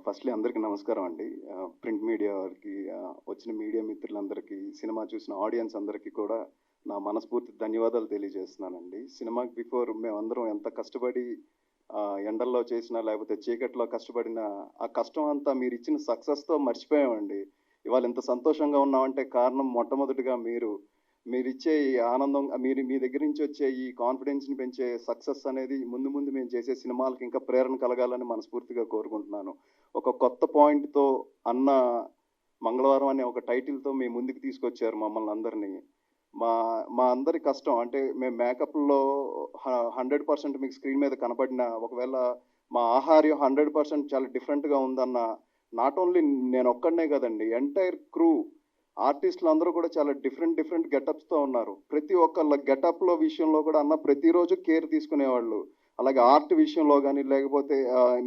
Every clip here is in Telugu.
ఫస్ట్లీ అందరికీ నమస్కారం అండి. ప్రింట్ మీడియా వారికి, వచ్చిన మీడియా మిత్రులందరికీ, సినిమా చూసిన ఆడియన్స్ అందరికీ కూడా నా మనస్ఫూర్తి ధన్యవాదాలు తెలియజేస్తున్నానండి. సినిమాకి బిఫోర్ మేమందరం ఎంత కష్టపడి ఎండల్లో చేసినా, లేకపోతే చీకట్లో కష్టపడినా, ఆ కష్టం అంతా మీరిచ్చిన సక్సెస్‌తో మర్చిపోయామండి. ఇవాళ ఇంత సంతోషంగా ఉన్నామంటే కారణం మొట్టమొదటిగా మీరిచ్చే ఈ ఆనందం, మీ దగ్గర నుంచి వచ్చే ఈ కాన్ఫిడెన్స్‌ని పెంచే సక్సెస్ అనేది ముందు ముందు మేము చేసే సినిమాలకి ఇంకా ప్రేరణ కలగాలని మనస్ఫూర్తిగా కోరుకుంటున్నాను. ఒక కొత్త పాయింట్‌తో అన్న మంగళవారం అనే ఒక టైటిల్‌తో మీ ముందుకు తీసుకొచ్చారు మమ్మల్ని అందరినీ. మా మా అందరి కష్టం అంటే మేము మేకప్‌లో 100% మీకు స్క్రీన్ మీద కనపడినా, ఒకవేళ మా ఆహార్యం 100% చాలా డిఫరెంట్‌గా ఉందన్న, నాట్ ఓన్లీ నేనొక్కడినే కదండీ, ఎంటైర్ క్రూ ఆర్టిస్టులు అందరూ కూడా చాలా డిఫరెంట్ గెటప్స్‌తో ఉన్నారు. ప్రతి ఒక్కళ్ళ గెటప్‌లో విషయంలో కూడా అన్న ప్రతిరోజు కేర్ తీసుకునేవాళ్ళు. అలాగే ఆర్ట్ విషయంలో గానీ, లేకపోతే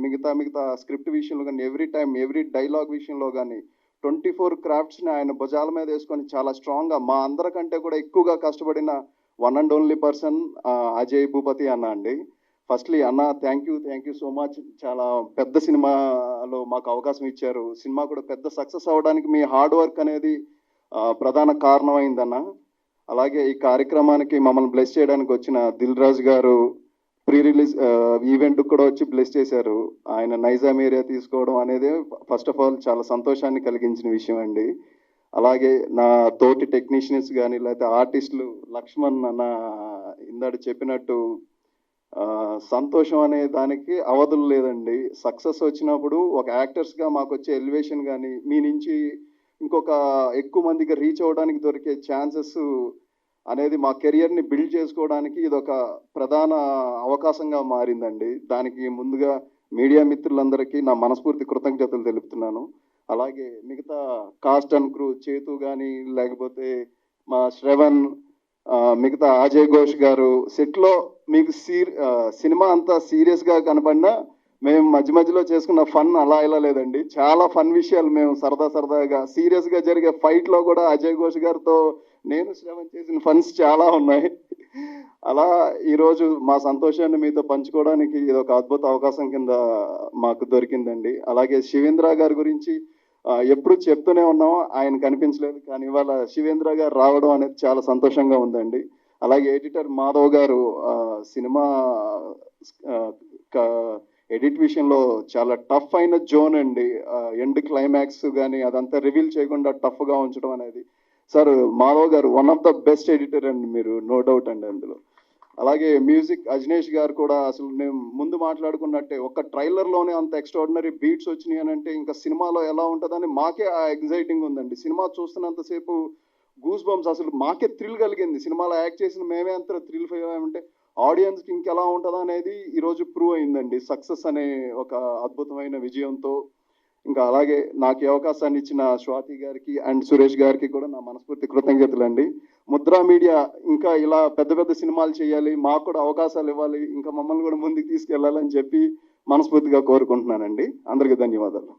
మిగతా స్క్రిప్ట్ విషయంలో గానీ, ఎవ్రీ టైమ్, ఎవ్రీ డైలాగ్ విషయంలో గానీ 24 క్రాఫ్ట్స్‌ని ఆయన భుజాల మీద వేసుకొని చాలా స్ట్రాంగ్‌గా మా అందరికంటే కూడా ఎక్కువగా కష్టపడిన one and only person Ajay Bhupathi అన్న అండి. ఫస్ట్‌లీ అన్న, థ్యాంక్ యూ సో మచ్. చాలా పెద్ద సినిమాలో మాకు అవకాశం ఇచ్చారు. సినిమా కూడా పెద్ద సక్సెస్ అవ్వడానికి మీ హార్డ్ వర్క్ అనేది ప్రధాన కారణమైందన్న. అలాగే ఈ కార్యక్రమానికి మమ్మల్ని బ్లెస్ చేయడానికి వచ్చిన దిల్ రాజు గారు ప్రీ రిలీజ్ ఈవెంట్కి కూడా వచ్చి బ్లెస్ చేశారు. ఆయన నైజాం ఏరియా తీసుకోవడం అనేది ఫస్ట్ ఆఫ్ ఆల్ చాలా సంతోషాన్ని కలిగించిన విషయం అండి. అలాగే నా తోటి టెక్నీషియన్స్ కానీ, లేకపోతే ఆర్టిస్టులు లక్ష్మణ్ అన్న ఇందాక చెప్పినట్టు సంతోషం అనే దానికి అవధులు లేదండి. సక్సెస్ వచ్చినప్పుడు ఒక యాక్టర్స్గా మాకు వచ్చే ఎలివేషన్ కానీ, మీ నుంచి ఇంకొక ఎక్కువ మందికి రీచ్ అవ్వడానికి దొరికే ఛాన్సెస్ అనేది మా కెరియర్ని బిల్డ్ చేసుకోవడానికి ఇదొక ప్రధాన అవకాశంగా మారిందండి. దానికి ముందుగా మీడియా మిత్రులందరికీ నా మనస్ఫూర్తి కృతజ్ఞతలు తెలుపుతున్నాను. అలాగే మిగతా కాస్ట్ అండ్ క్రూ, చేతు కానీ, లేకపోతే మా శ్రవణ్, మిగతా అజయ్ ఘోష్ గారు, సెట్లో మీకు సినిమా అంతా సీరియస్గా కనపడినా మేము మధ్యలో చేసుకున్న ఫన్ అలా ఇలా లేదండి. చాలా ఫన్ విషయాలు మేము సరదాగా సీరియస్గా జరిగే ఫైట్లో కూడా అజయ్ ఘోష్ గారితో నేను శ్రవణ్ చేసిన ఫన్స్ చాలా ఉన్నాయి. అలా ఈరోజు మా సంతోషాన్ని మీతో పంచుకోవడానికి ఇది ఒక అద్భుత అవకాశం కింద మాకు దొరికిందండి. అలాగే శివేంద్ర గారి గురించి ఎప్పుడు చెప్తూనే ఉన్నాం, ఆయన కనిపించలేదు. కానీ ఇవాళ శివేంద్ర గారు రావడం అనేది చాలా సంతోషంగా ఉందండి. అలాగే ఎడిటర్ మాధవ్ గారు సినిమా ఎడిట్ విషయంలో చాలా టఫ్ అయిన జోన్ అండి. ఎండ్ క్లైమాక్స్ కానీ అదంతా రివీల్ చేయకుండా టఫ్గా ఉంచడం అనేది. సార్ మాధవ్ గారు one of the best editor అండి, మీరు నో డౌట్ అండి అందులో. అలాగే మ్యూజిక్ అజ్నేష్ గారు కూడా అసలు మేము ముందు మాట్లాడుకున్నట్టే ఒక ట్రైలర్లోనే అంత ఎక్స్ట్రాడినరీ బీట్స్ వచ్చినాయి అని అంటే ఇంకా సినిమాలో ఎలా ఉంటుందని మాకే ఆ ఎగ్జైటింగ్ ఉందండి. సినిమా చూస్తున్నంతసేపు గూస్ బంప్స్, అసలు మాకే థ్రిల్ కలిగింది. సినిమాలో యాక్ట్ చేసిన మేమే అంత థ్రిల్ ఫీల్ అయ్యామంటే ఆడియన్స్కి ఇంకెలా ఉంటుందా అనేది ఈరోజు ప్రూవ్ అయిందండి. సక్సెస్ అనే ఒక అద్భుతమైన విజయంతో. ఇంకా అలాగే నాకు ఈ అవకాశాన్ని ఇచ్చిన స్వాతి గారికి అండ్ సురేష్ గారికి కూడా నా మనస్ఫూర్తి కృతజ్ఞతలండి. ముద్రా మీడియా ఇంకా ఇలా పెద్ద సినిమాలు చేయాలి, మాకు కూడా అవకాశాలు ఇవ్వాలి, ఇంకా మమ్మల్ని కూడా ముందుకు తీసుకెళ్లాలని చెప్పి మనస్ఫూర్తిగా కోరుకుంటున్నానండి. అందరికీ ధన్యవాదాలు.